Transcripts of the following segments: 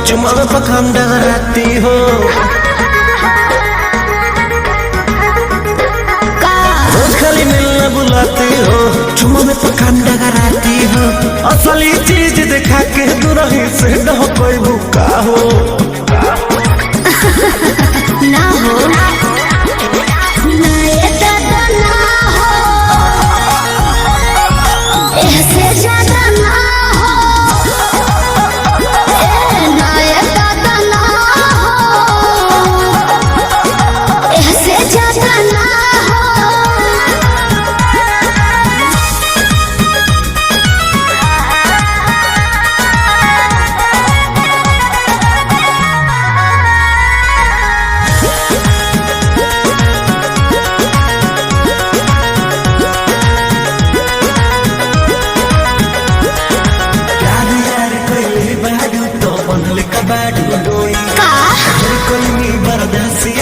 चुमा में पखाम डगराती हो, रोज खाली मिलने बुलाती हो, चुमा में पखाम डगराती हो। असली चीज दिखा के दुरही से न कोई भूखा हो ना हो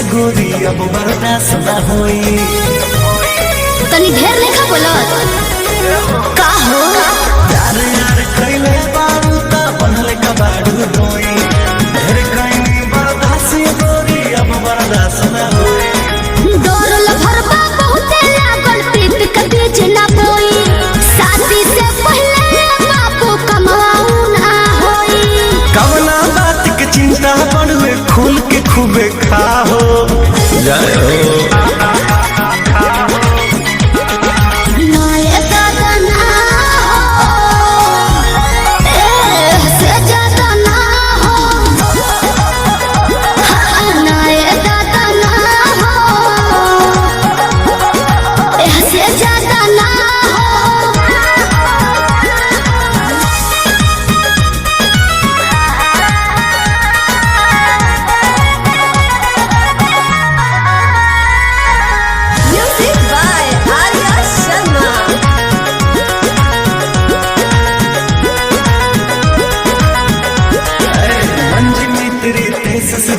गोरी अब बर्दाश्त न होई। तनी ढेर लेखा बोलत का हो यार यार कइले बारू त बनले कबाड़ू डोई। ढेर कइनी बर्दाश्त गोरी अब बर्दाश्त न होई। डोरल भरबा बहुते लागल प्रीत के बीच ना बोई। शादी से पहले बापू कमाऊ ना होई। कवना बात के चिंता पड़वे खुल के खूबे खाओ जय हो।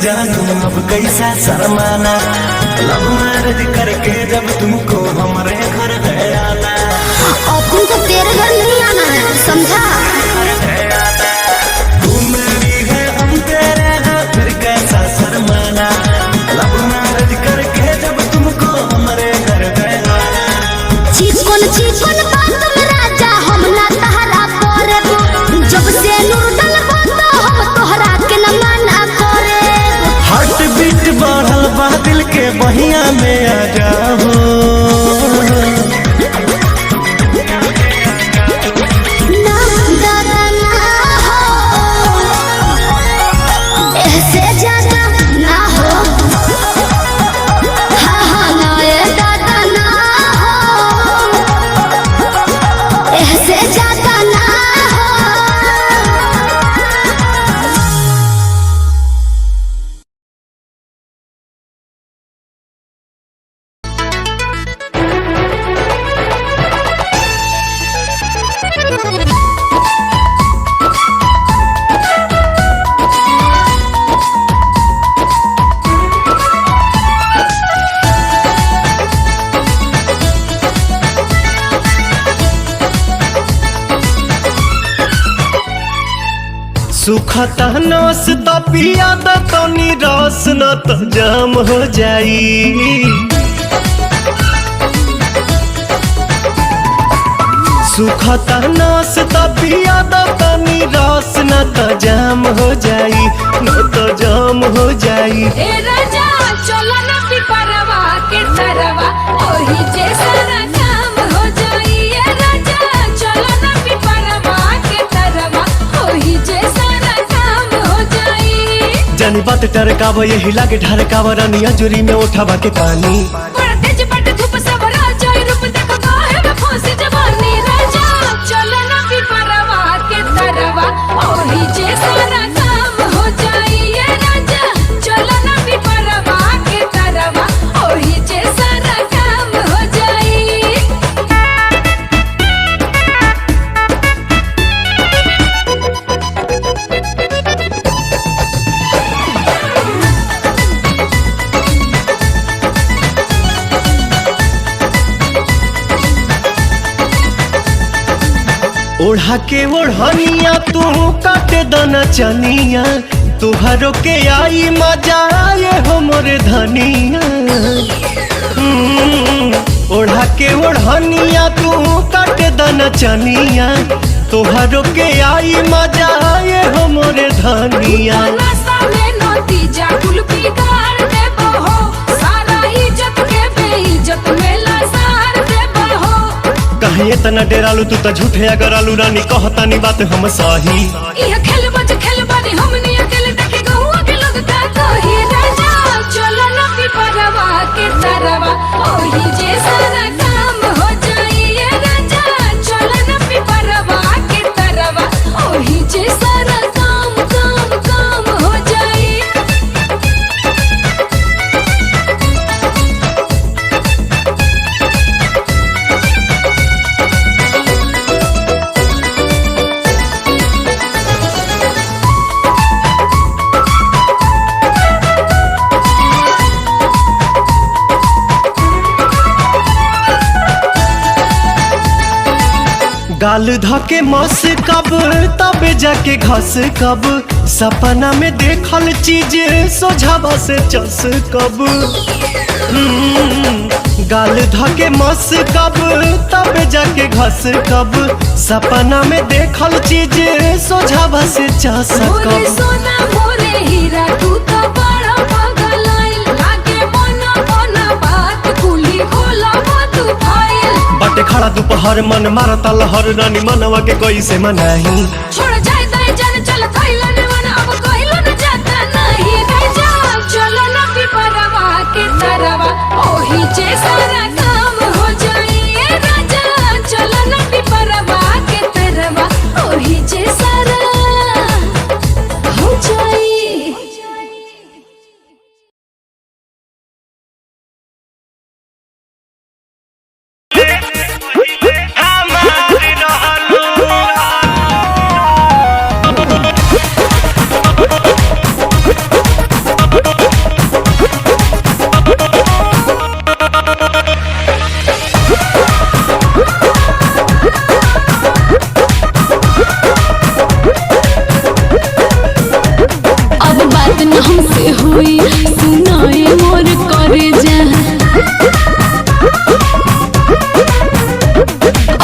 जानू अब कैसा शर्माना, लव मैरिज करके जब तुमको हमारे घर है आना। और तुमको तेरे घर नहीं आना है, समझा? तू मेरी है हम तेरे हैं, फिर कैसा शर्माना। लव मैरिज करके जब तुमको हमारे घर है आना। चिकन बात में राजा हम ना तहरा करे। जब से नूर डलबा तो हम तोहरा के न माना करे। हार्ट बीट बढ़ल बा दिल के बहिया में आ जाओ। ना दादा ना हो, ऐसे ज्यादा ना हो। हाँ हाँ ना ये दादा ना हो, ऐसे ज्यादा ना हो। सुखता नस तो पिया तो निराश न तो जाम हो जाई। सुखता नस तो पिया तो निराश न तो जाम हो जाई, न तो जाम हो जाई। ए राजा चलो ना पिपरवा के तरवा ओही जैसा काम हो जाई। ए राजा चलो ना पिपरवा के तरवा ओही जैसा जानी बात टरकावा यही लागे ढरकावा रानिया जुरी में उठावा के पानी। बड़ा तेज पट धूप सब राजा रूप देखो काहे में फंसी जवानी। राजा चलो ना पिपरवा के तरवा ओही जैसा काम हो जाई। ये राजा चलो ना पिपरवा के तरवा ओही जैसा काम हो जाई। ओढ़ा के ओढ़निया तू काटे दाना चनिया, तुहरो के आई मजा आए हो मोरे धनिया। ओढ़ा के ओढ़निया तू काटे दन चनिया, तुहरो के आई मजा आए हो मोरे धनिया। कहीं इतना डेरालू तू तो झूठे अगर आलू रानी कहतानी बात हम सही। खेल बज खेल बानी हमनी अकेले देखे गहुआ के लोग का कही राजा चलो ना पिपरवा के तरवा ओही जे सारा काम हो जाई ये राजा चलो ना पिपरवा के तरवा ओही जे सारा काम काम काम हो जाई। गाल धके मस कब तब जाके घस कब, सपना में देखल चीज सोझावा से चस कब। गाल धके मस कब तब जाके घस कब, सपना में देखल चीज सोझावा से चस मोरे कब। सोना मोरे हीरा तू तो बड़ा पगलाइल लागे बना बना बात कुली होला तू फाइल। बटे खड़ा दोपहर मन मारता लहर रानी मनवा के कैसे मनाही। छोड़ जाए दाई जान चल थैला ने मन अब कहलो न जाता नहीं राजा चलो ना पिपरवा के तरवा ओही जे सारा काम हो जाई ये राजा चलो ना पिपरवा के तरवा ओही जे सारा हो जाई। अब बात न हमसे हुई सुनाए मोर करे जा।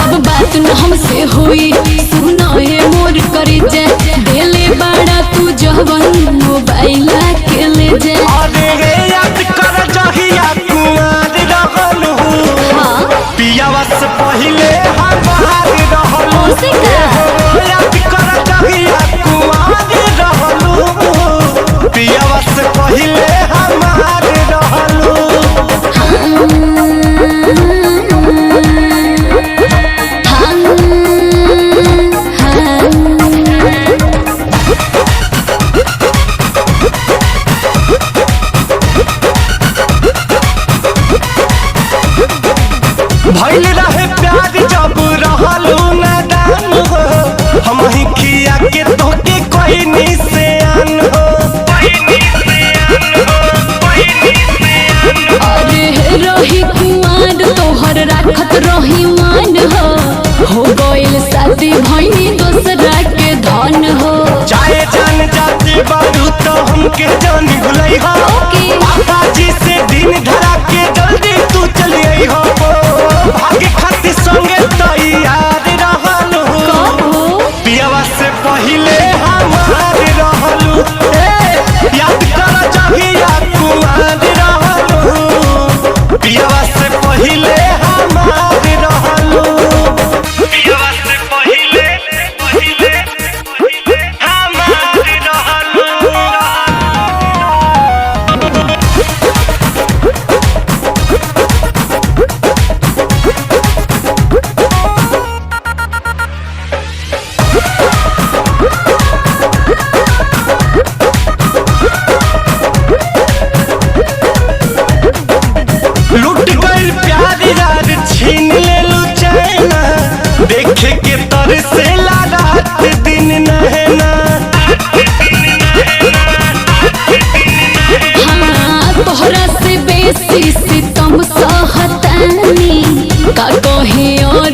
अब बात न हमसे हुई सुनाए मोर करे जा। देले बाड़ा तू जवन मोबाइल के ले जा। अरे रे याद कर जहिया कुंवर रहलू, पियावा से पहिले हम बाहर रहलू। ओसे का? याद कर जहिया कुंवर रहलू, पियावा से पहिले हम बाहर रहलू। भइल रहे प्यार जब रहलू नादान हो, हम ही खिया के तोके कोई निशान हो। अरे रही कुमार तोहर राखत रही मान हो गइल शादी भइनी दोसरा के धन हो। चाहे जान जाती बारू तो हमके जान भुलई हो। पापा जी से दिन धरा के जल्दी तू चली आई हो। भागे खातिर संगे तैयार रहलू, पियावा से पहिले हमार रहलू। याद कर जहिया कुमार रहलू, पियावा से पहिले हमार रहलू। पियावा से पहिले हमार रहलू। लुट गइल प्यार यार छीन लेलू चैना, देखे के तर से रात दिन नहना। हाँ तोहरा से बेसी सितम सहतानी का कहे और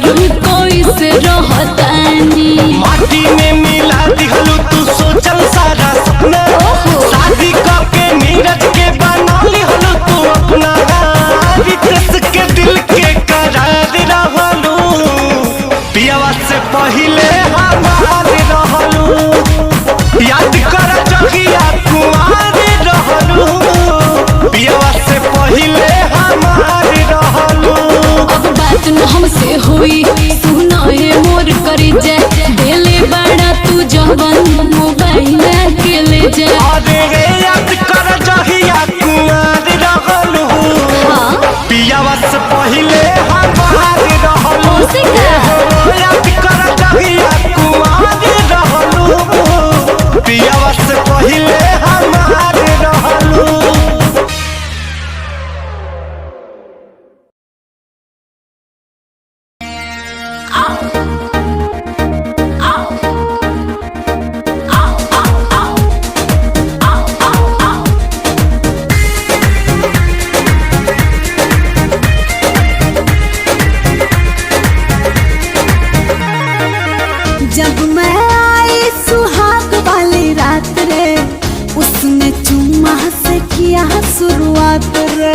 कोई से रहतानी। माटी में मिला दिहलू तू सोचल सारा सपना, रात रे।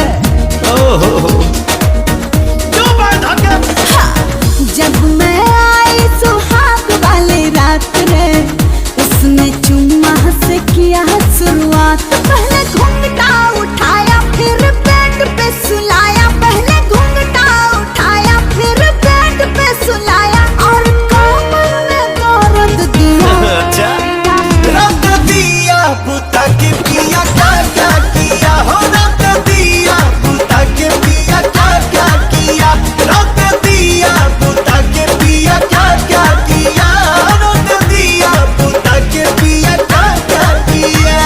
जब मैं आई सुहाग वाली रात रे, उसने चुम्मा से किया शुरुआत। पहले घूंघटा उठाया फिर बेड पे सुलाया, पहले घूंघटा उठाया फिर बेड पे सुलाया, और कमर में दर्द दिया। रख दिया बुता के पिया क्या क्या किया हो, रख दिया बुता के पिया क्या क्या किया, रख दिया बुता के पिया क्या क्या किया, रख दिया बुता के पिया क्या क्या किया।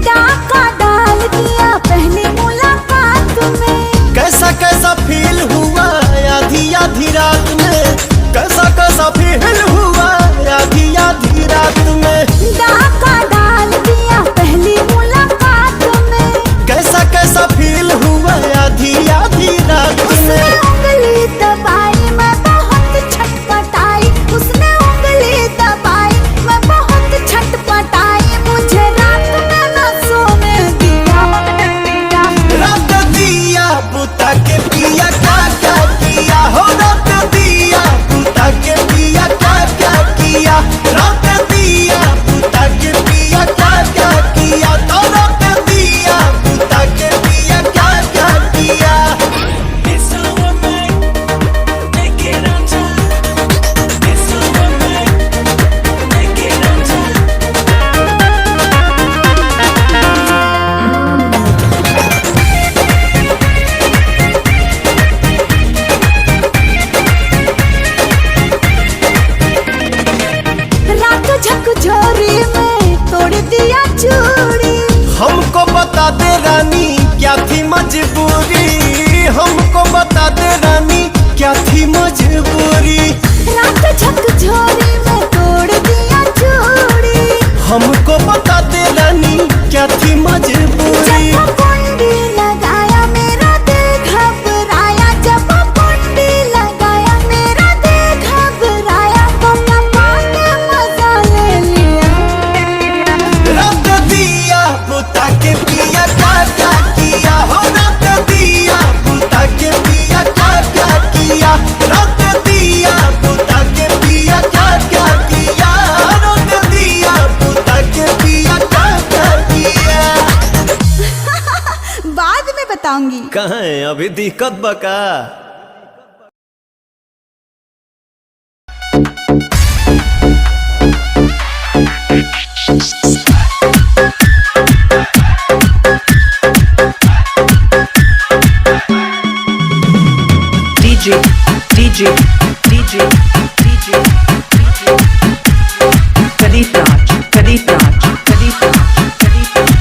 डाका डाल दिया पहली मुलाकात में, कैसा कैसा फील हुआ आधी आधी रात में, कैसा कैसा फील हुआ आधी आधी रात में, डाका डाल दिया पहली मुलाकात में। कैसा कैसा फील हुआ आधी आधी रात उसने में। उंगली दबाई मैं बहुत छटपटाई, उसने उंगली दबाई मैं बहुत छटपटाई, मुझे रात में न सोने दिया। रख दिया बुता के पिया क्या क्या किया हो, रख दिया बुता के पिया क्या क्या किया, रख दिया बुता के पिया क्या क्या किया, तो रख दिया बुता के पिया क्या क्या किया। रात झकझोरी में तोड़ दिया चूड़ी, हमको बता दे रानी क्या थी मजबूरी, हमको बता दे रानी क्या थी मजबूरी, रात झकझोरी में तोड़ दिया चूड़ी। हमको बता दे रानी क्या थी मजबूरी। जब कुंडी लगाया मेरा दिल घबराया, जब कुंडी लगाया मेरा दिल घबराया, तो पापा ने मजा ले लिया। रख दिया बुता के पिया क्या क्या किया हो, रख दिया बुता के पिया क्या क्या किया, रख दिया बुता के पिया क्या क्या किया, रख दिया बुता के पिया क्या क्या किया। बाद में बताऊंगी। कहाँ है अभी दिक्कत बका। DJ, DJ, DJ, DJ, DJ. Pradeep Raj, Pradeep Raj, Pradeep Raj, Pradeep Raj.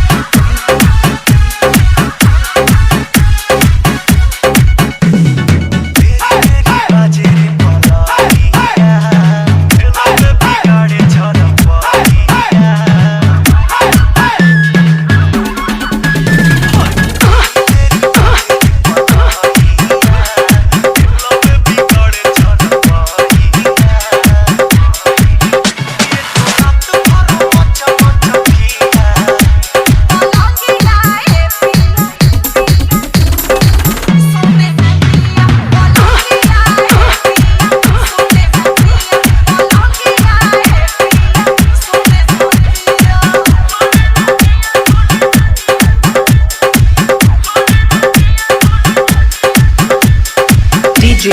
DJ,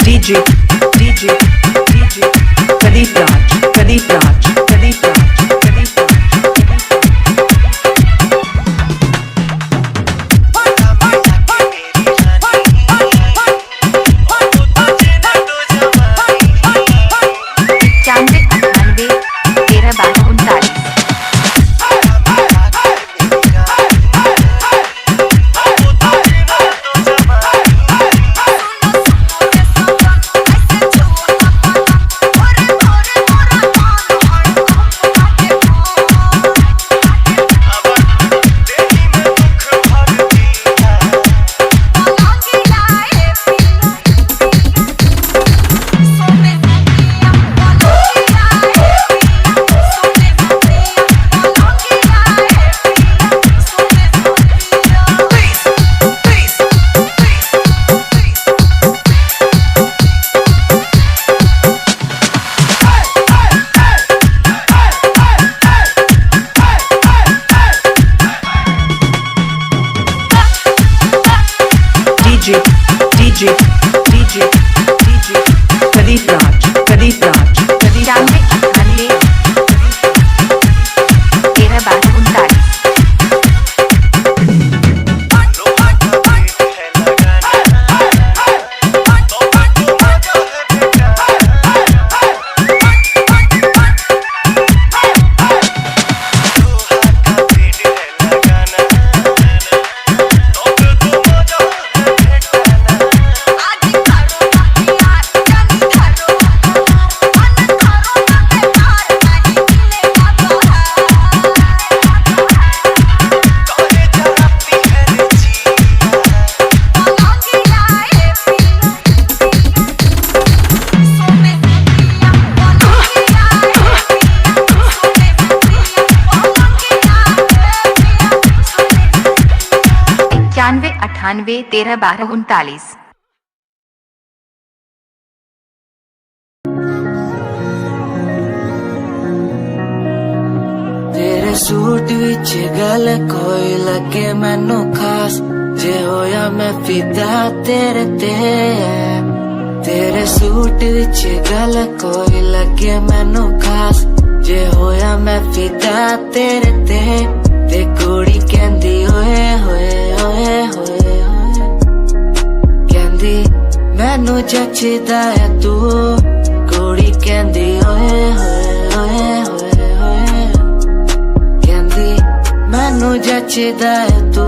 DJ, DJ, DJ. Pradeep Raj, Pradeep Raj, Pradeep Raj, Pradeep Raj. DJ Pradeep Raj Pradeep Raj 95 13 12 39 98 13 12 39 तेरे सूट विच गल कोई लगे मैनू खास जे होया मैं फिदा तेरे ते तेरे सूट विच गल कोई लगे मैनू खास जे होया मैं फिदा तेरे ते कुड़ी कहंदी ओए होए ओए होए कहंदी मैनू जचदा है तू कुड़ी कहंदी ओए होए ओए होए कहंदी मैनू जचदा है तू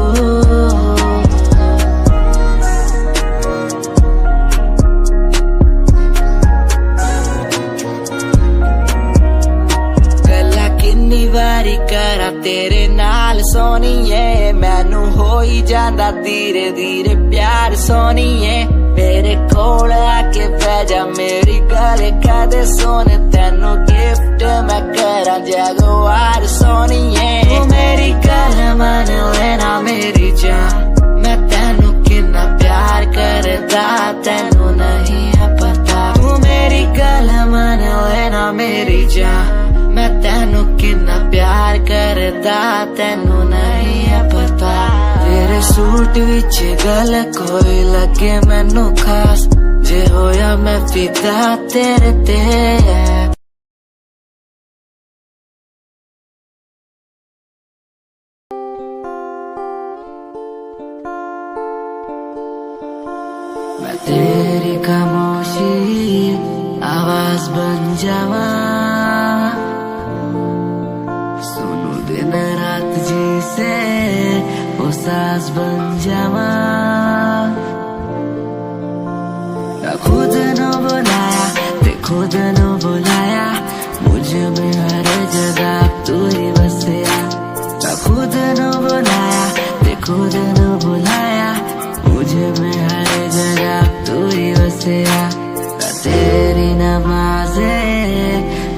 गल्ला किन्नी वारी करा तेरे नाल सोनिए मैनू होई जांदा धीरे धीरे प्यार सोनिए मेरे कोल आके बह जा मेरी गल कदे सोने तेनू गिफ्ट मैं करा जगवार सोनिए तू मेरी गल मन लेना मेरी जान मैं तेनू कितना प्यार करदा तेनू नहीं है पता तू मेरी गल मन लेना मेरी जान मैं तेनू कितना प्यार करदा तेनू नहीं है पता तेरे सूट विच गल कोई लगे मैनू खास जे होया मैं फिदा तेरे ते मैं तेरी खामोशी आवाज बन जावा सुनू दिन रात जी से वो सास बन जावा खुद न बुलाया ते खुद न बुलाया मुझे में हर जगह तू ही बसया खुद न बुलाया ते खुद न बुलाया मुझे में हर जगह तू ही बसया तेरी नमाज़े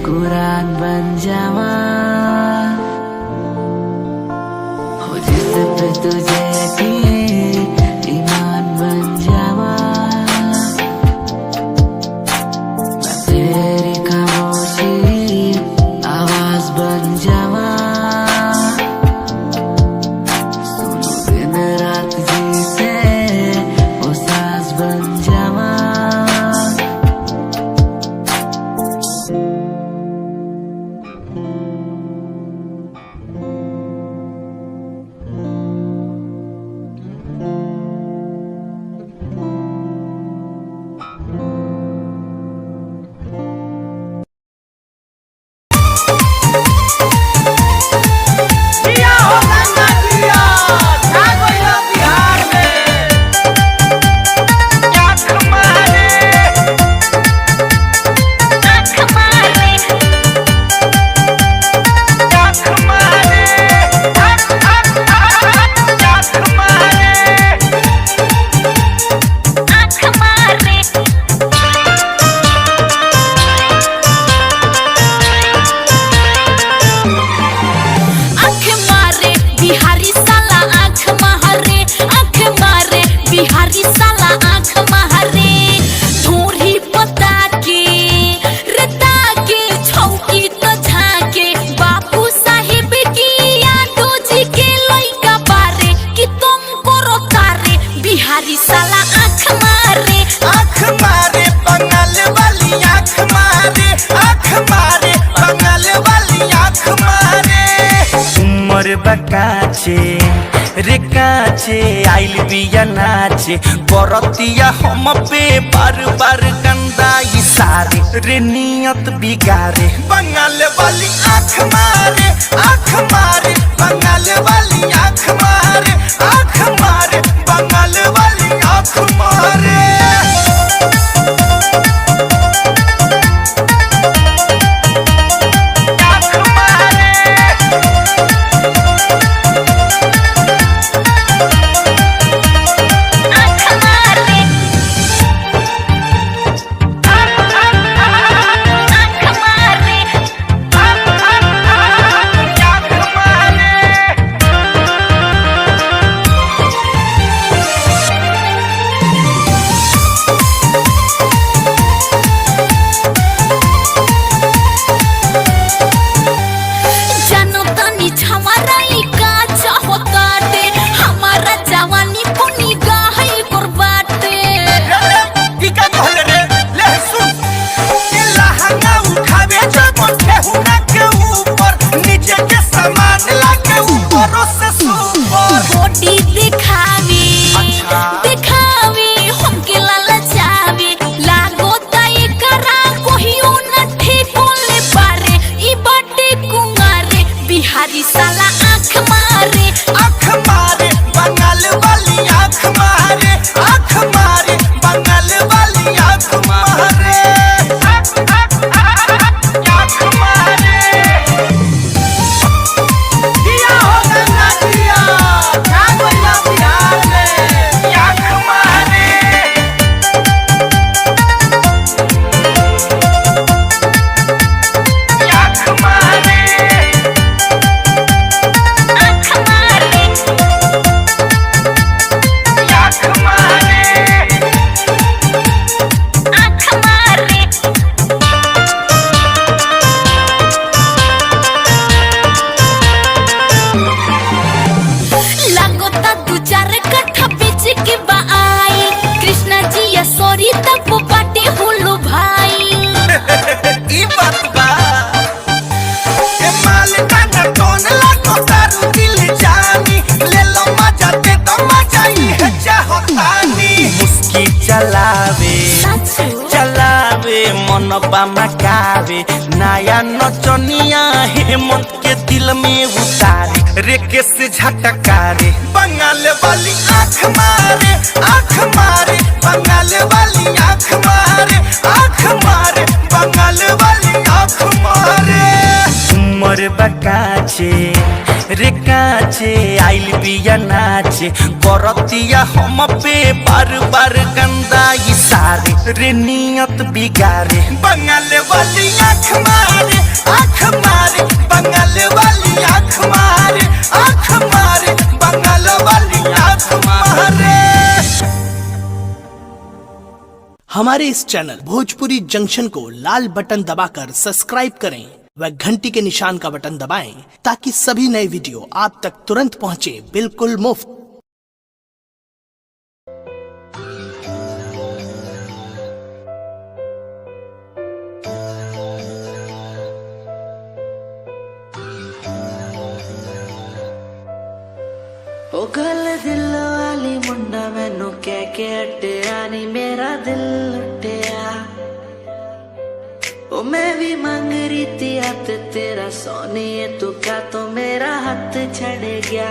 कुरान बन जावा हो जिस पे तुझे ईमान बन जावा मैं तेरी खामोशी आवाज बन जावा सुनो दिन रात जी से वो सास बन जावा बिहारी साला आँख मारे धोरी पता के रता के छौकी तो झाके बापू साहिब की यादो जी के लइका बारे कि तुम करो तारे बिहारी साला आँख मारे बकाचे रे काचे आइल बिया नाचे बरतिया हम पे बार बार गंदा इशारे रे नियत बिगारे बंगाल वाली आँख मारे बंगाल वाली आँख मारे बंगाल वाली आँख मारे चलावे मन मकावे नया नचनिया हेमंत के दिल में उतारे रे केस झटकारे बंगाल वाली आँख मारे बंगाल वाली आँख मारे बंगाल वाली आँख मारे उमर बकाचे रे काचे आइल बिया नाचे बरतिया हम पे बार बार गंदा इशारे रे नियत बिगारे बंगाल वाली आँख मारे बंगाल वाली आँख मारे बंगाल वाली आँख मारे। हमारे इस चैनल भोजपुरी जंक्शन को लाल बटन दबाकर सब्सक्राइब करें व घंटी के निशान का बटन दबाएं ताकि सभी नए वीडियो आप तक तुरंत पहुंचे बिल्कुल मुफ्त। ओ गल दिल वाली मुंडा मैनू कह के हटिया नी मेरा दिल लुटिया ओ मैं भी मांग रही थी हाथ तेरा सोनिए तू क्या तो मेरा हाथ छड़ गया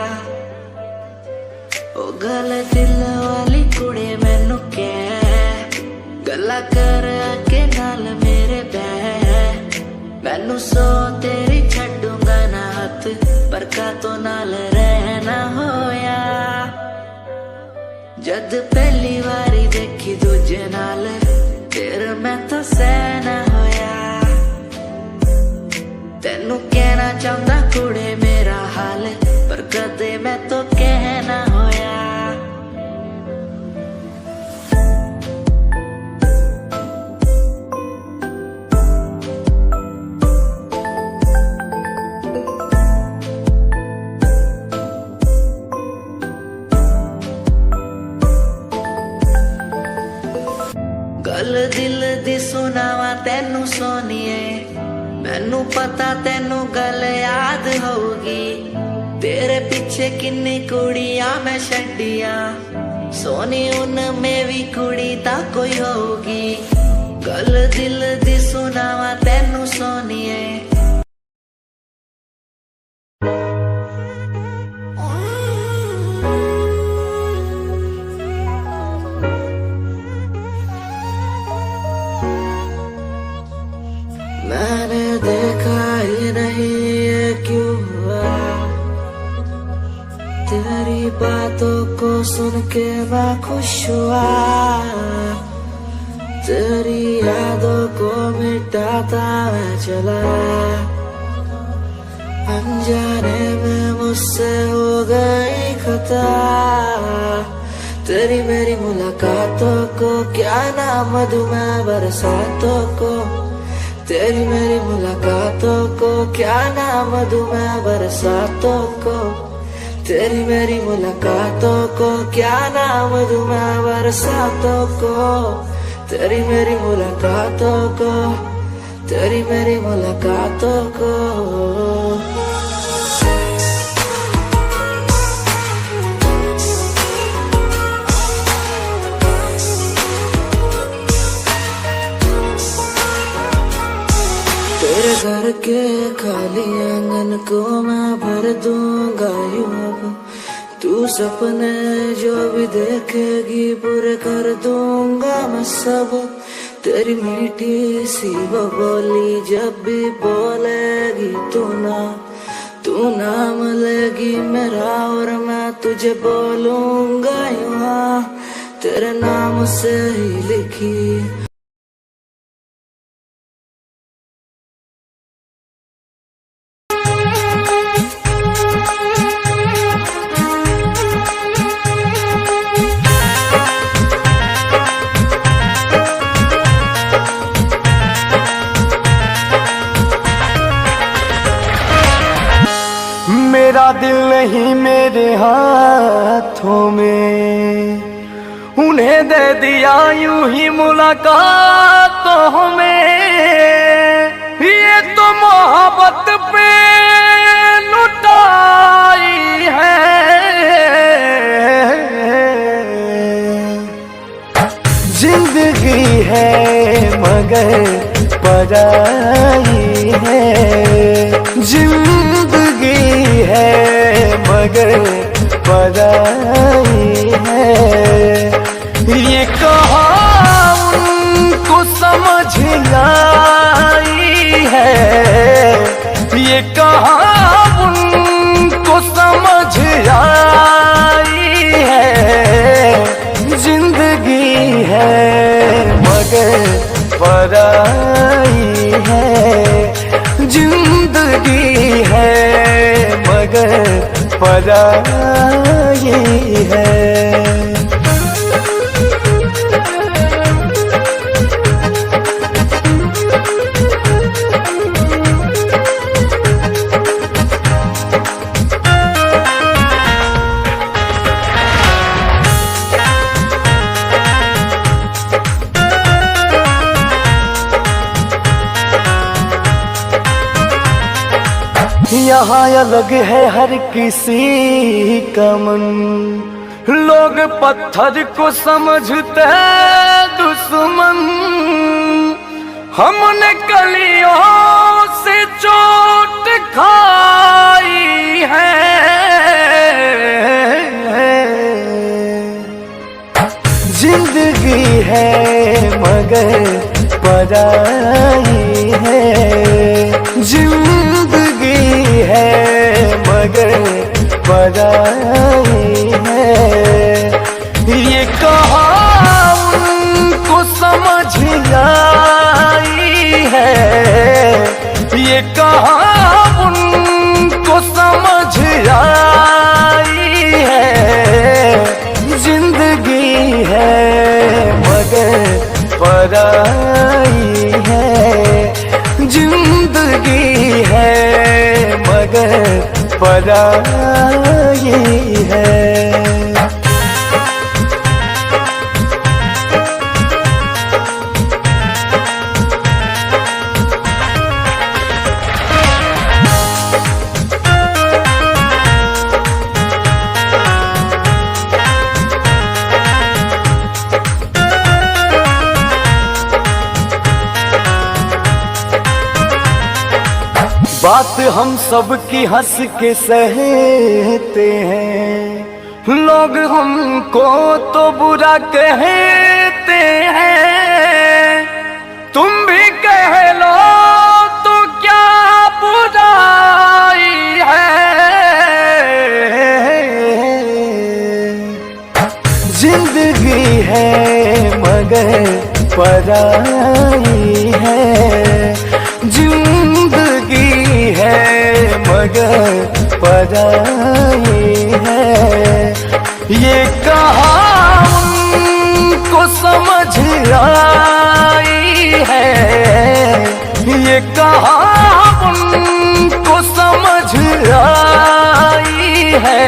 ओ गल दिल वाली कुड़ी मैनू कह गला कर आके नाल मेरे बह मैनू सो तेरी छड़ूंगा ना हाथ पर का तो नाल रहना होया जद पहली बारी देखी दूजे नाल फिर मैं तो सहना होया तेनू कहना चाहता कुड़े मेरा हाल पर कदे मैं तो कहना होया गल दिल दी सुनावा तेनू सोनिए मैनू पता तेनू गल याद होगी तेरे पीछे किन्नी कुड़ियां मैं छड्डियां, सोनी उनमें भी कुड़ी ता कोई होगी। गल दिल दी सुनावा तेनू सोनिए, मैंने देखा ही नहीं ये क्यों हुआ, तेरी बातों को सुन के मैं खुश हुआ। तेरी यादों को मिटाता मैं चला, अनजाने में मुझसे हो गई खता। तेरी मेरी मुलाकातों को क्या नाम दूं मैं बरसातों को, तेरी मेरी मुलाकातों को क्या नाम दूं मैं बरसातों को, तेरी मेरी मुलाकातों को क्या नाम दूं मैं बरसातों को, तेरी मेरी मुलाकातों को, तेरी मेरी मुलाकातों को। तेरे घर के खाली आंगन को मैं भर दूंगा यूं अब, तू सपने जो भी देखेगी पूरे कर दूंगा मैं सब। तेरी मीठी सी वो बोली जब भी बोलेगी तू नाम लेगी मेरा और मैं तुझे बोलूंगा यूं, तेरे नाम से ही लिखी। मेरा दिल नहीं मेरे हाथों में, उन्हें दे दिया यूं ही मुलाकातों में। ये तो मोहब्बत पे लुटाई है, जिंदगी है मगर पराई है, जिंदगी है मगर पराई है। ये कहाँ उनको समझ आई है, ये कहाँ उनको समझ आई है। जिंदगी है मगर पराई है, जिंदगी है मगर पराई है। यहाँ अलग है हर किसी का मन, लोग पत्थर को समझते दुश्मन। हमने कलियों से चोट खाई है, जिंदगी है मगर पराई है, जिंदगी है मगर पराई है। ये कहाँ उनको समझ आई है, ये कहाँ उनको समझ आई है। जिंदगी है मगर पराई है, जिंदगी है मगर पराई है। बात हम सब की हंस के सहते हैं, लोग हमको तो बुरा कहते हैं, तुम भी कह लो तो क्या बुराई है। जिंदगी है मगर पराई है, जिंदगी है मगर पराई है। ये कहा उनको समझ आई है, ये कहा उनको समझ आई है।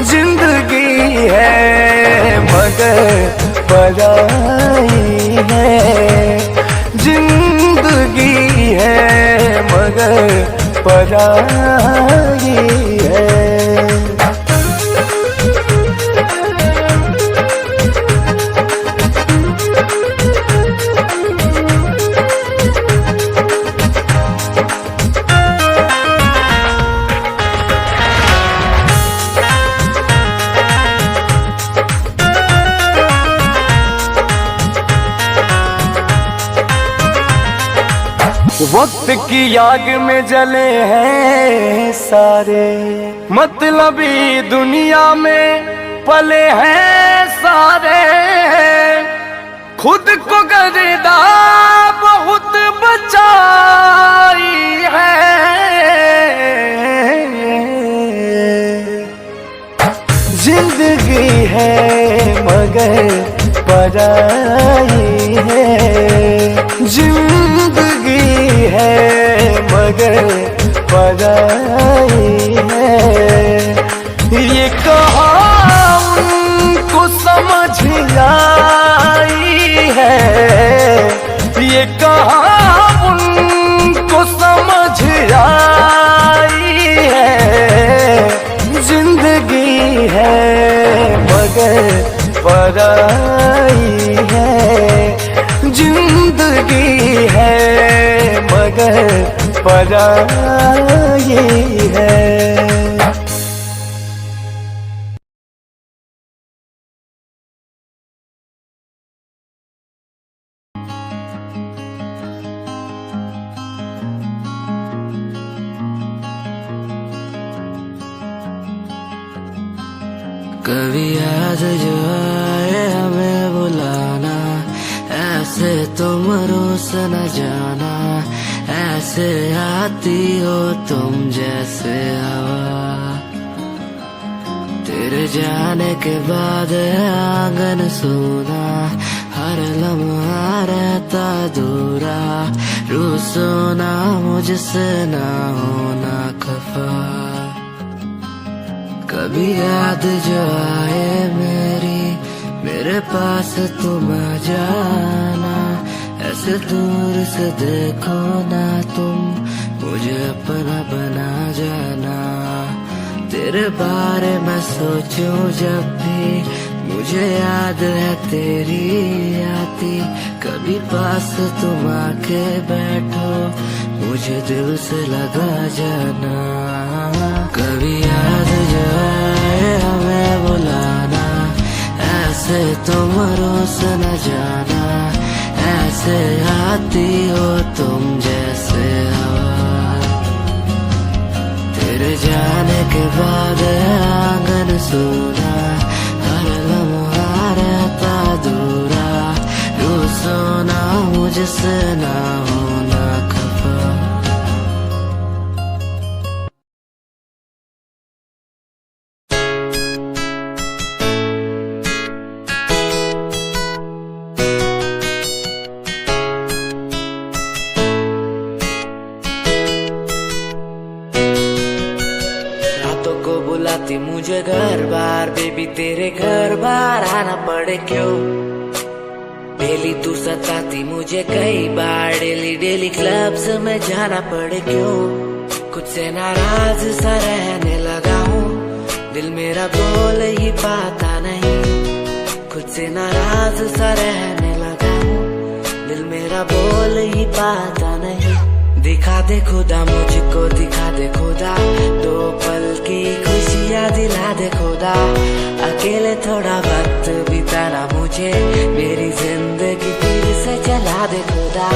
जिंदगी है मगर पराई है, जिंदगी है मगर पराई है। वक्त की आग में जले हैं सारे, मतलबी दुनिया में पले हैं सारे। खुद को गर्दा बहुत बचाई है, जिंदगी है मगर पराई है, जिंदगी है मगर पराई है। ये कहा उनको समझ आई है, ये कहा उनको समझ आई है। जिंदगी है मगर पराई है, जिंदगी है मगर पराई है। कभी याद जो आए हमें बुलाना, ऐसे तुम रोस न जाना, ऐसे आती हो तुम जैसे हवा। तेरे जाने के बाद आंगन सूना, हर लम्हा रहता दूरा, रूसो ना मुझसे ना होना खफा। कभी याद जो आए मेरे पास तुम आ जाना, ऐसे दूर से देखो ना तुम, मुझे अपना बना जाना। तेरे बारे में सोचूं जब भी, मुझे याद है तेरी आती। कभी पास तुम आके बैठो, मुझे दिल से लगा जाना। कभी याद जो आए हमें बुलाना, ऐसे तुम रोस न जाना, ऐसे आती हो तुम जैसे हवा। तेरे जाने के बाद आंगन सूना, हर लम्हा रहता दूरा, रूसो ना मुझसे ना होना खफा। बुलाती मुझे घर बार, बेबी तेरे घर बार आना पड़े क्यों। डेली तू सताती मुझे कई बार, डेली डेली क्लब्स में जाना पड़े क्यों। खुद से नाराज सा रहने लगा हूँ, दिल मेरा बोल ही पाता नहीं। खुद से नाराज सा रहने लगा हूँ, दिल मेरा बोल ही पाता नहीं। दिखा दे खुदा मुझको, दिखा दे खुदा, 2 पल की खुशियाँ दिला दे खुदा। अकेले थोड़ा वक्त बिताना मुझे, मेरी जिंदगी फिर से चला दे खुदा।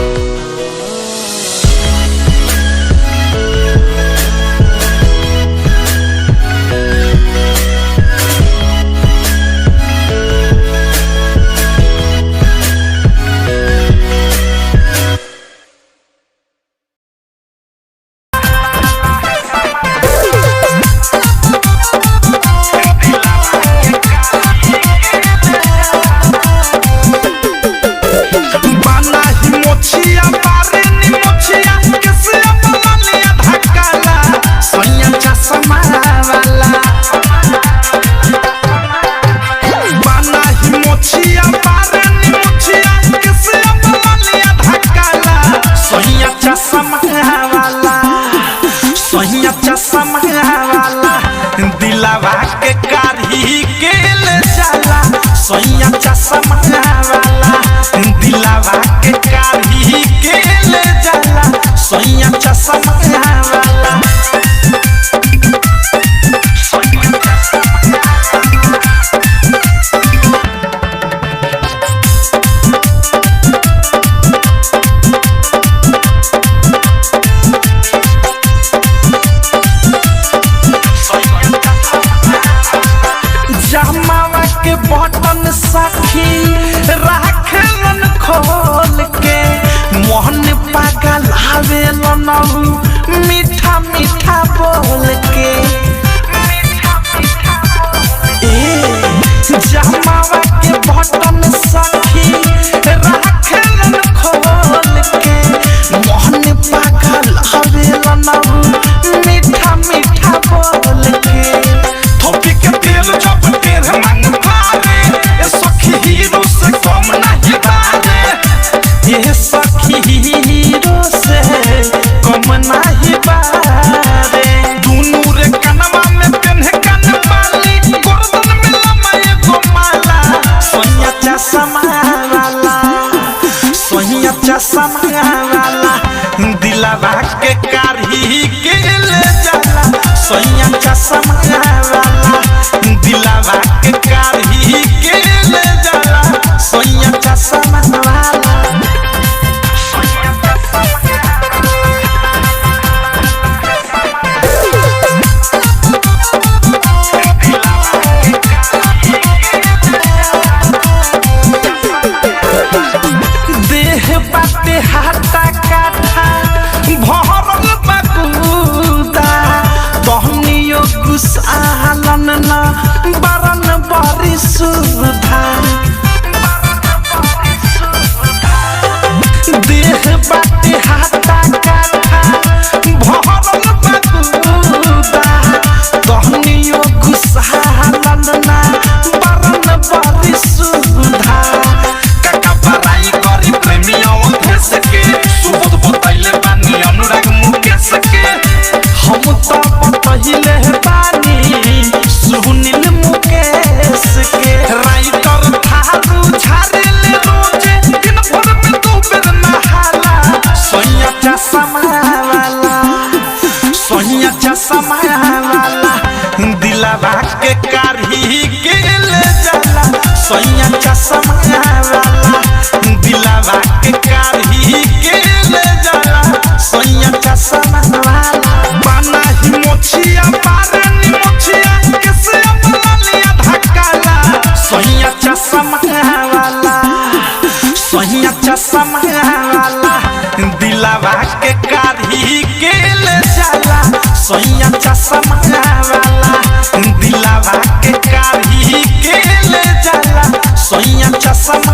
दिलावा के कारी के ले जाला सोया चश्मा वाला, दिलावा के कारी के ले जाला सोया चश्मा वाला। बटन सखी राखलन खोल के, मोहन पागल आवेलन मीठा मीठा बोल के। जमावा के बटन सखी राखलन खोल के, मोहन पागल आवेलन मीठा मीठा बोल के। थोपी के तेल जब तेर मांग हीरो से कम नहीं बारे, ये सखी हीरो से कम नहीं बारे। दोनों रे कनवा में पेन्हे कन वाली, गर्दन में लमाए गो माला, सोया चश्मा वाला, सोया चश्मा वाला। दिलावा के कारी के ले जाला सोया चश्मा वाला, दिलावा के कारी के ले जाला सोया चश्मा वाला। देह बाटे हाथा काठा भरल बकुदा, तहनियो गुस्सालन ना बरन बरी सुधा। देह बाटे हाथा काठा भरल बकुदा, तहनियो गुस्सालन ना बरन बरी सुधा। काका बराई करी प्रेमियों देश के, सुबोध बताइले बानी अनुराग मुकेश के। हम तो बताइले बानी सुनील मुकेश के। राइटर थारू झारेले रोजे, दिन भर में 2 बेर नहाला सोया चश्मा वाला, सोया चश्मा वाला। दिलावा के कारी के ले जाला सोया चश्मा वाला, दिलावा के कारी के ले जाला सोया चश्मा वाला। बाना ही मोछिया बारनी मोछिया कैसे अपना लिया धक्काला सोया चश्मा वाला, सोया चश्मा वाला। दिलावा के कारी के ले जाला सोया चश्मा वाला, दिलावा के कारी के ले जाला सोया चश्मा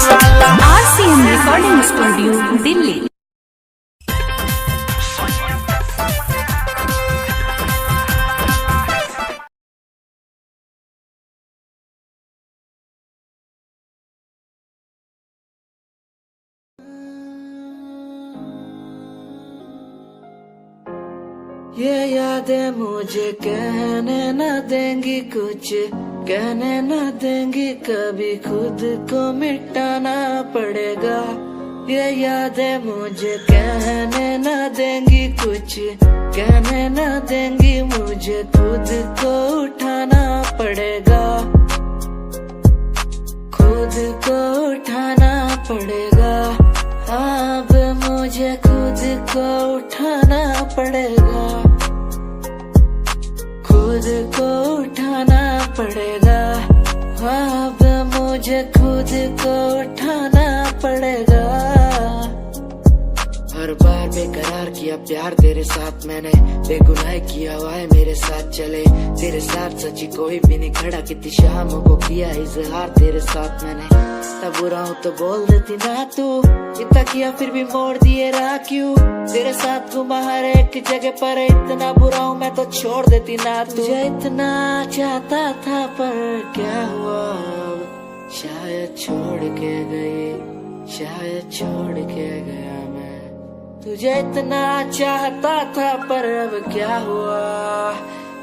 वाला। RCM recording studio Delhi. ये यादें मुझे कहने न देंगी कुछ, कहने न देंगी कभी, खुद को मिटाना पड़ेगा। ये यादें मुझे कहने न देंगी कुछ, कहने न देंगी, मुझे खुद को उठाना पड़ेगा, खुद को उठाना पड़ेगा। अब मुझे खुद को उठाना पड़ेगा, खुद को उठाना पड़ेगा। अब मुझे खुद को उठाना पड़ेगा। हर बार बेकरार किया प्यार तेरे साथ मैंने, बेगुनाह किया हुआ है मेरे साथ चले, तेरे साथ सच्ची कोई भी नहीं खड़ा, कितनी शामों को किया इजहार तेरे साथ मैंने। तब बुरा हूँ तो बोल देती ना तू, इतना किया फिर भी मोड़ दिए राह क्यों, तेरे साथ घुमा हर एक जगह पर, इतना बुरा हूँ मैं तो छोड़ देती ना तू। तुझे इतना चाहता था पर क्या हुआ, शायद छोड़ के गई, शायद छोड़ के गया मैं। तुझे इतना चाहता था पर अब क्या हुआ,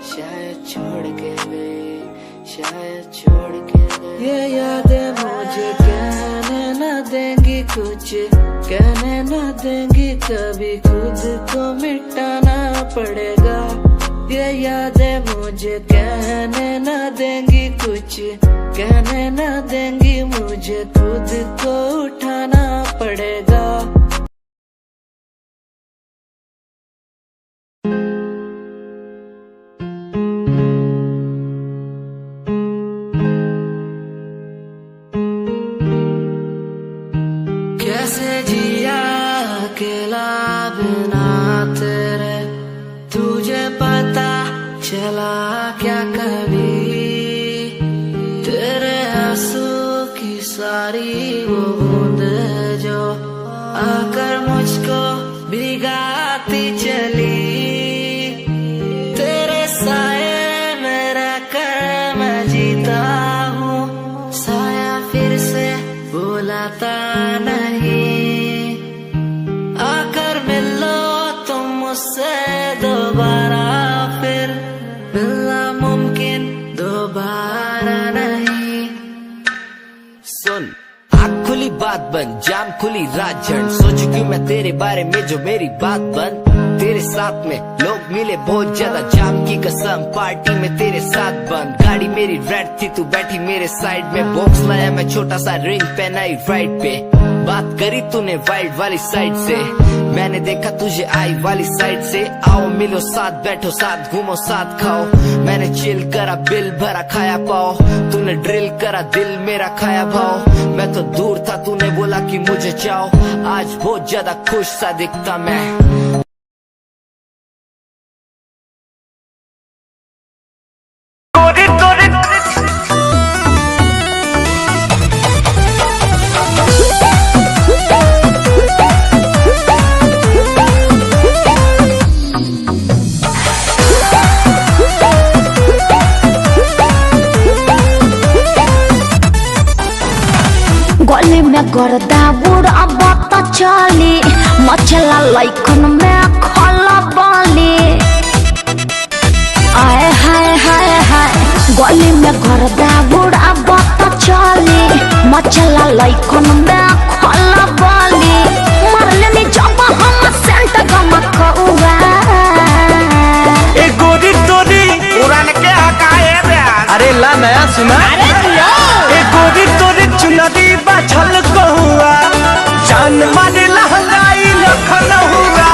शायद छोड़ के गई, शायद छोड़ के गई। ये यादें मुझे कहने न देंगी कुछ, कहने न देंगी, कभी खुद को मिटाना पड़ेगा। ये यादें मुझे कहने न देंगी कुछ, कहने न देंगी, मुझे खुद को उठाना पड़ेगा। कैसे जिया अकेला बिना तेरे, तुझे पता चला क्या कभी, तेरे आंसू की सारी वो बूंद जो आकर मुझको भिगाती चली, तेरे साए में रहकर मैं जीता हूँ, साया फिर से बुलाता नहीं, आकर मिलो तुम मुझसे दोबारा, फिर मिलना मुमकिन दोबारा नहीं। सुन आँख खुली बात बन, जाम खुली रात झड़, सोचू क्यों मैं तेरे बारे में जो मेरी बात बन, तेरे साथ में लोग मिले बहुत ज्यादा, जाम की कसम पार्टी में तेरे साथ बंद, गाड़ी मेरी रेड थी तू बैठी मेरे साइड में, बॉक्स लाया मैं छोटा सा रिंग पहनाई राइट पे, बात करी तूने वाइड वाली साइड से, मैंने देखा तुझे आई वाली साइड से, आओ मिलो साथ बैठो साथ घूमो साथ खाओ, मैंने चिल करा बिल भरा खाया पाओ, तूने ड्रिल करा दिल मेरा खाया भाव, मैं तो दूर था तूने बोला कि मुझे चाहो, आज बहुत ज्यादा खुश सा दिखता मैं। गली में गर्दा बुढ़ा बात चली, मचला लइकन में खला बाली, आए हाय हाय हाय। गली में गर्दा बुढ़ा बात चली, मचला लइकन में खला बाली, मरले नी जब हम सेंट गमकौआ। ए गोरी तोरी उड़ान के हकाए ब्यास, अरे ला नया सुना, ए गोरी तोरी चुनरी बाछल कहुआ, जान मारे लहंगाई लखन हुआ।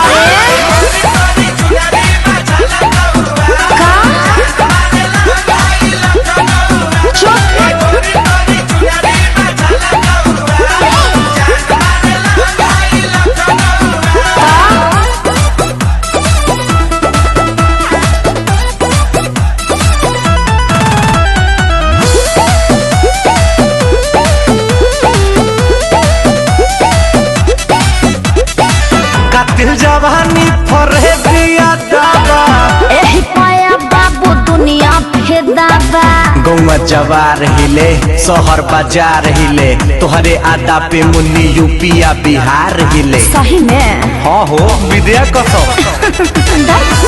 जवानी फरे दिया दावा, एही पाया बाबू दुनिया फेदाबा, गौवा जवार हिले शहर बाजार हिले, तोहरे आदा पे मुन्नी यूपिया बिहार हिले। सही में हाँ हो विद्या कसम,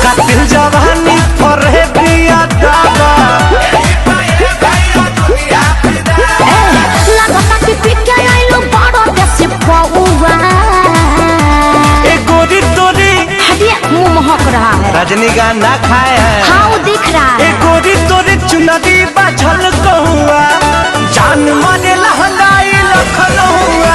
कातिल जवानी फरे दिया दावा, लगता कि पिके आइलो बड़ो देसी पौवा। रजनीगंधा खाए हैं। हाँ वो दिख रहा है। ए गोरी तोरे चुनरी बाझल कहुआ, जान मारे लहंगाई लखनऊआ।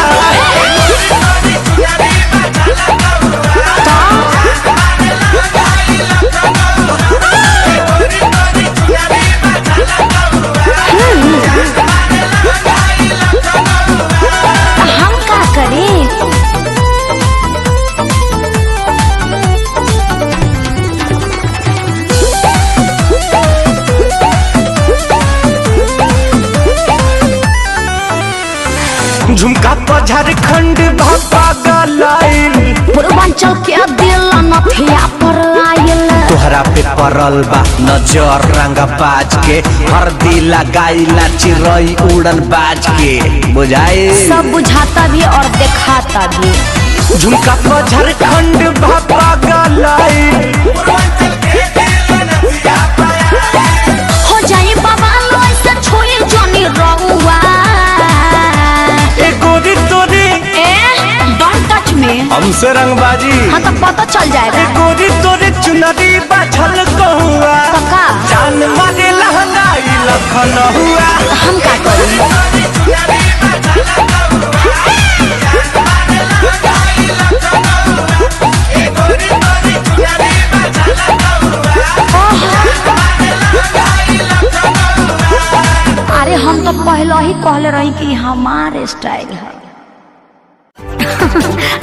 हम क्या करें? झुमका पर झारखंड भापा गलाइल, पूर्वांचल के दिल नथिया पर आयल। तोहरा पे परल बा नजर रंगा बाज के, हरदी लगाइला चिरई उड़न बाज के। बुझाई सब बुझाता भी और दिखाता भी। झुमका पर झारखंड भापा गलाइल, हो जाए बाबा लोई से छोड़ी जानी रहुआ। ए गोरी तोरी डोंट टच मी। हमसे रंगबाजी। हाँ तो पता चल जाएगा। गोरी तोरे चुनरी बाझल कहुआ, पक्का जान मारे लहंगाई लखनऊआ। हम क्या करें? अरे हम तो पहले ही कहले रही कि हमारे स्टाइल है।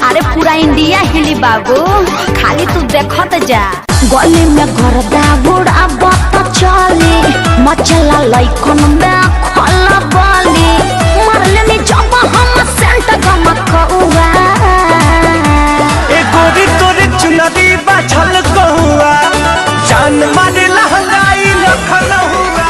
अरे पूरा इंडिया हिली बाबू, खाली तू देखत जा। गली में गर्दा बुढ़ा बात चली, मचला लइकन में खोला बाली, मरले नी जब हम सेंट गमकौआ। ए गोरी तोरे चुनरी बाझल कहुआ, जान मारे लहंगाई लखनऊआ।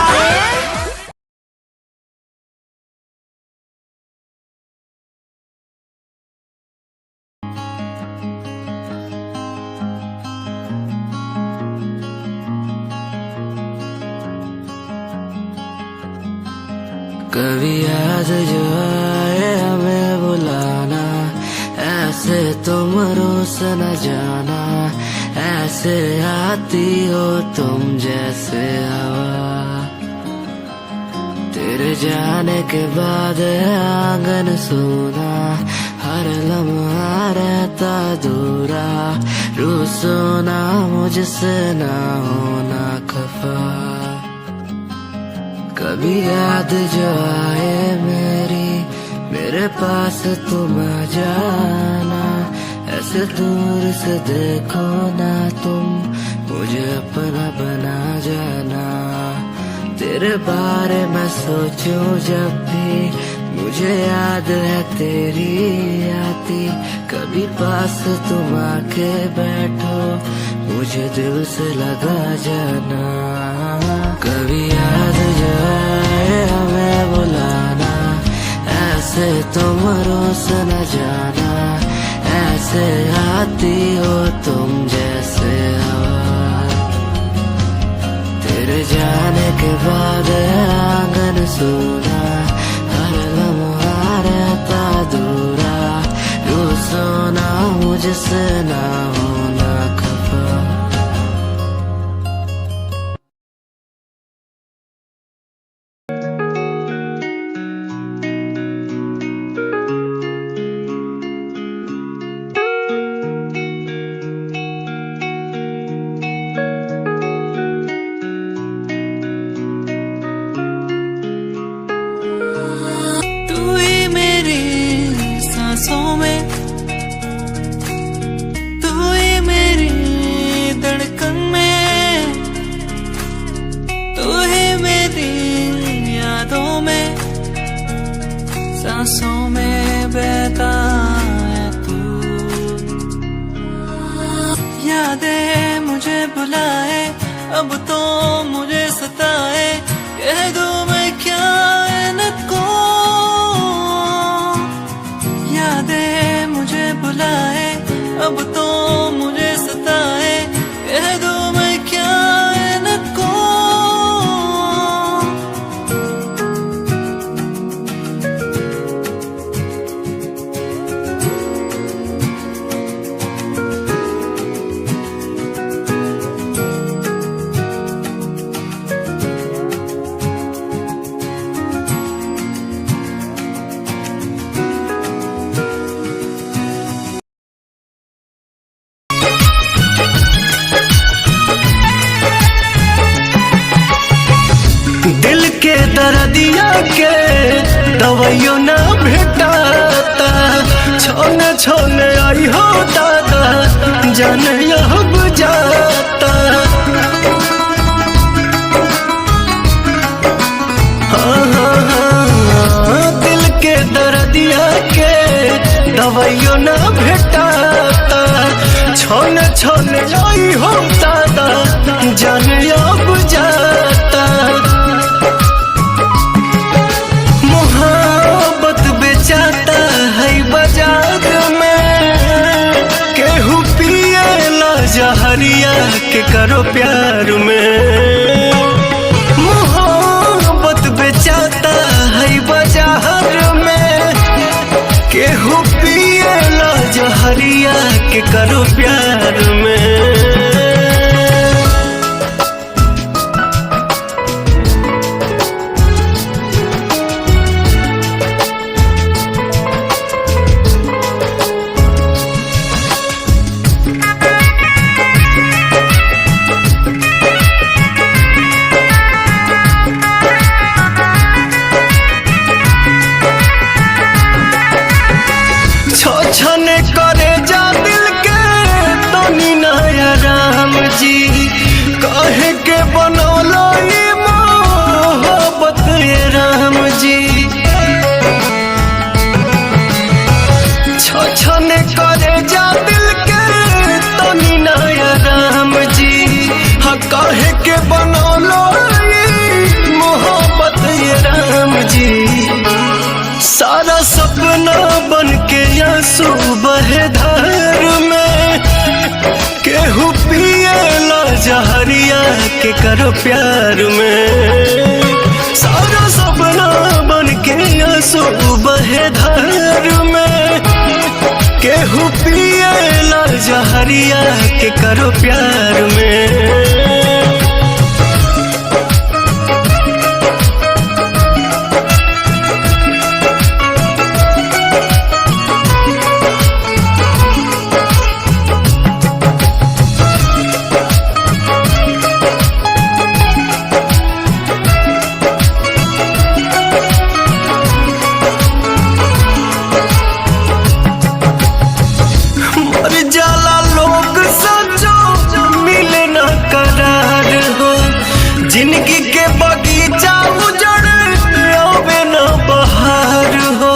कभी याद जो आए हमें बुलाना, ऐसे तुम रोस न जाना, ऐसे आती हो तुम जैसे हवा। तेरे जाने के बाद आंगन सूना, हर लम्हा रहता दूरा, रूसो ना मुझसे ना होना खफा। कभी याद जो आए मेरे पास तुम आ जाना, ऐसे दूर से देखो ना तुम, मुझे अपना बना जाना। तेरे बारे में सोचूं जब भी, मुझे याद है तेरी आती, कभी पास तुम आके बैठो, मुझे दिल से लगा जाना। कभी याद जो आए हमें बुलाना, ऐसे तुम रोस न जाना, ऐसे आती हो तुम जैसे हवा। तेरे जाने के बाद आंगन सूना, हर लम्हा रहता दूरा, रूसो ना मुझसे ना होना खफा। सांसों में तू ही मेरी धड़कन में, तू ही मेरी यादों में, सांसों में बहता है तू। यादें मुझे बुलाए, अब तो मुझे सताए, कह दूं मैं क्या इनको। यादें मुझे बुलाए, अब तो मुझे सताए, कह दूं मैं क्या इनको। दर्दिया के दवाइयो ना भेटाता, छोने छोने आई हो दादा जाने यहाँ बुझाता। दिल के दर्दिया के दवाइयो ना भेटाता, छोने छोने आई हो दादा जाने यहाँ बुझाता। मोहब्बत बेचाता है बाजार में, केहू पिए ला जहरिया के करो प्यार में। मोहब्बत बेचाता है बाजार में, केहू पिए ला जहरिया के करो प्यार में। छने करे जा दिल के तनी नया राम जी, कहे के बनौलो ये मोहब्बत ये राम जी। छने करे जा दिल के तनी नया राम जी, हाँ कहे के बनौलो ये मोहब्बत ये राम जी। सारा सपना बन के आंसू बहे धार में, केहू पिए ला जहरिया के करो प्यार में। सारा सपना बन के आंसू बहे धार में, केहू पिए ला जहरिया के करो प्यार में। जिंदगी के बगीचा उजड़ आवे न बहार हो,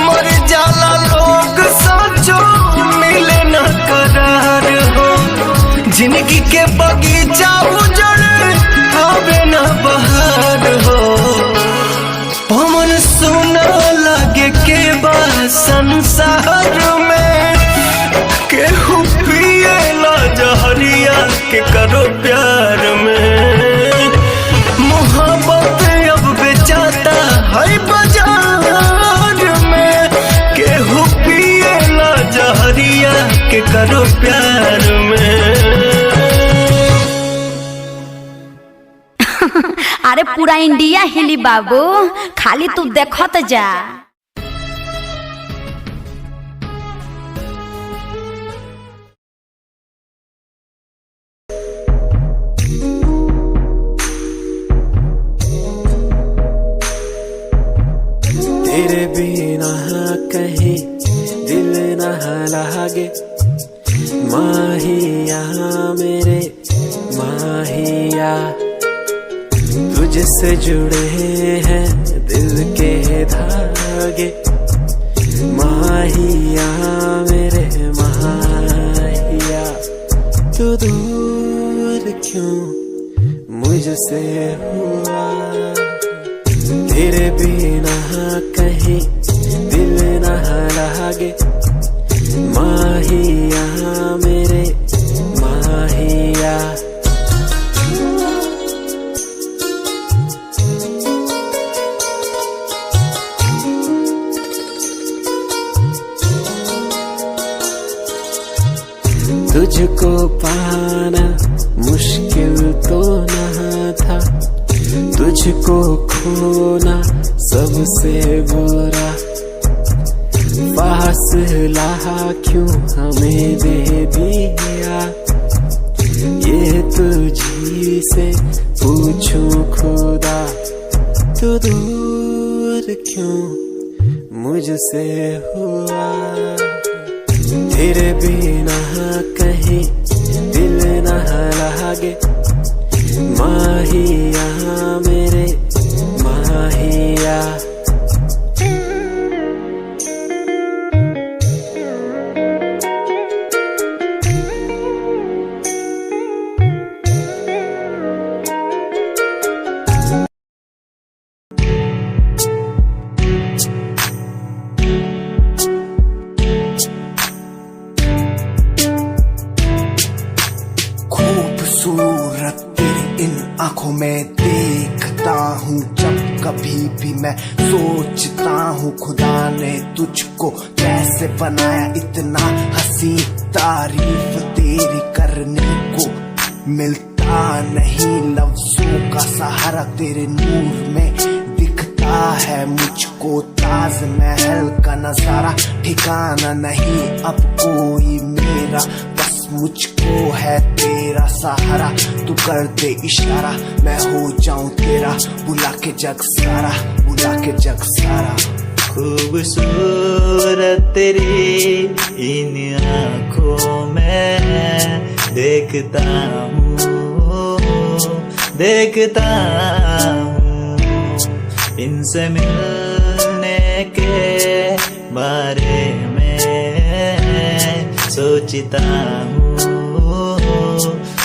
मर जाला लोग सोचो मिले न करार हो। जिंदगी के बगीचा उजड़ आवे न बहार हो, पवन सुना लगे के बा संसार में, केहू पिए ला जहरिया के करो प्यार में। मोहब्बत अब बेचाता है बाजार में, केहू पिए ला जहरिया के करो प्यार में। अरे पूरा इंडिया हिली बाबू, खाली तू देखत जा। तेरे बिना कहीं दिल न लागे, माहिया मेरे माहिया। तुझसे जुड़े हैं दिल के धागे, माहिया मेरे माहिया। तू दूर क्यों मुझसे हुआ, तेरे बिना कहीं दिल न लागे, माहिया मेरे माहिया। तुझको पाना मुश्किल तो न था, तुझको खोना सबसे बुरा। फासला क्यों हमें दे दिया, ये तो से पूछूं खुदा, तू दूर क्यों मुझसे हुआ। तेरे बिना कहीं दिल न लागे, माहिया मेरे माहिया। खूबसूरत तेरी इन आंखों में देखता हूँ जब कभी भी मैं सोचता हूँ खुदा ने तुझको कैसे बनाया इतना हंसी। तारीफ तेरी करने को मिलता नहीं, लफ्जों का सहारा तेरे नूर में दिखता है मुझको। ताजमहल का नजारा ठिकाना नहीं अब कोई मेरा, बस मुझको है तेरा सहारा। तू कर दे इशारा मैं हो जाऊं तेरा, बुला के जग सारा, बुला के जग सारा। खूबसूरत तेरी इन आँखों में देखता हूँ, देखता हूँ। इनसे मिलने के बारे में सोचता हूँ,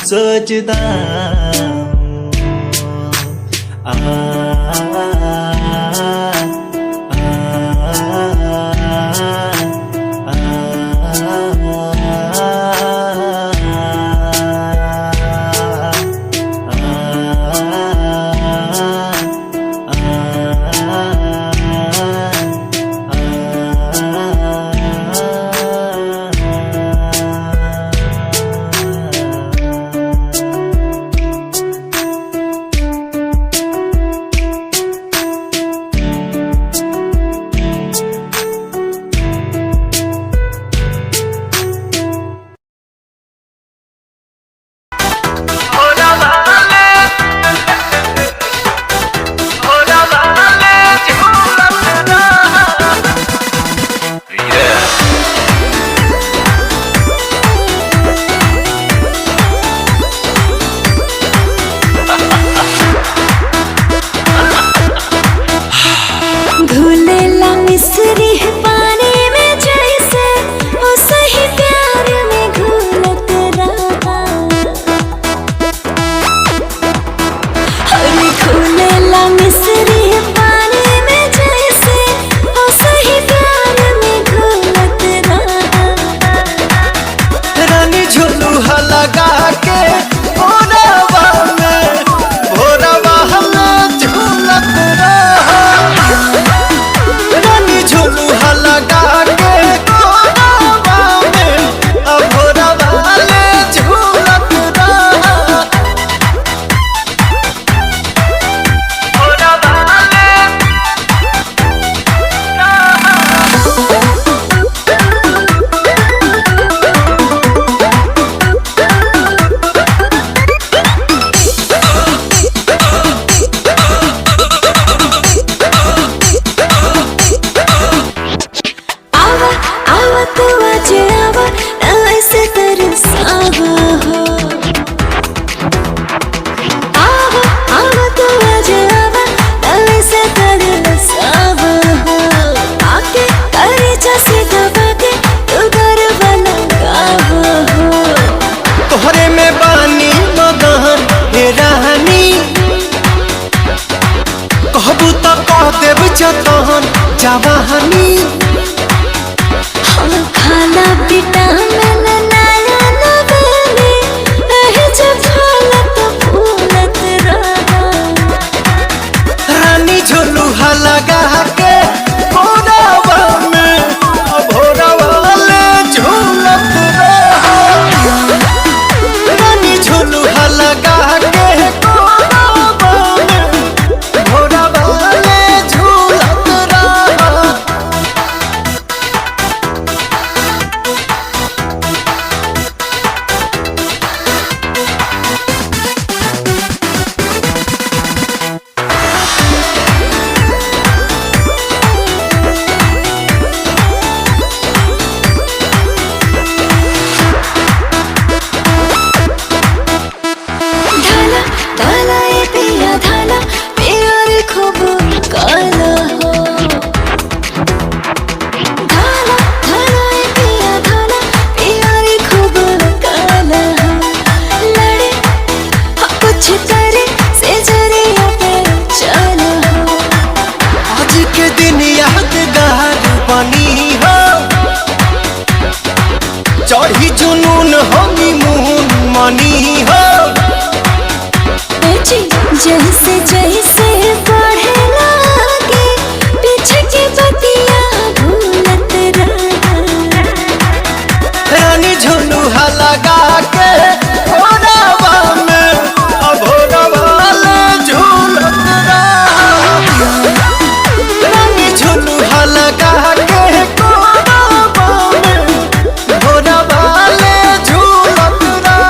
सोचता हूँ। जतन जवानी खाना पीटा में नया नवेली एही जब हालत फूलत रहा रानी झुलुहा लगा के भोरवा में भोरवा ले झूलत रहा रानी झुलुहा लगा के भोरवा में भोरवा ले झूलत रहा। हो। जैसे जैसे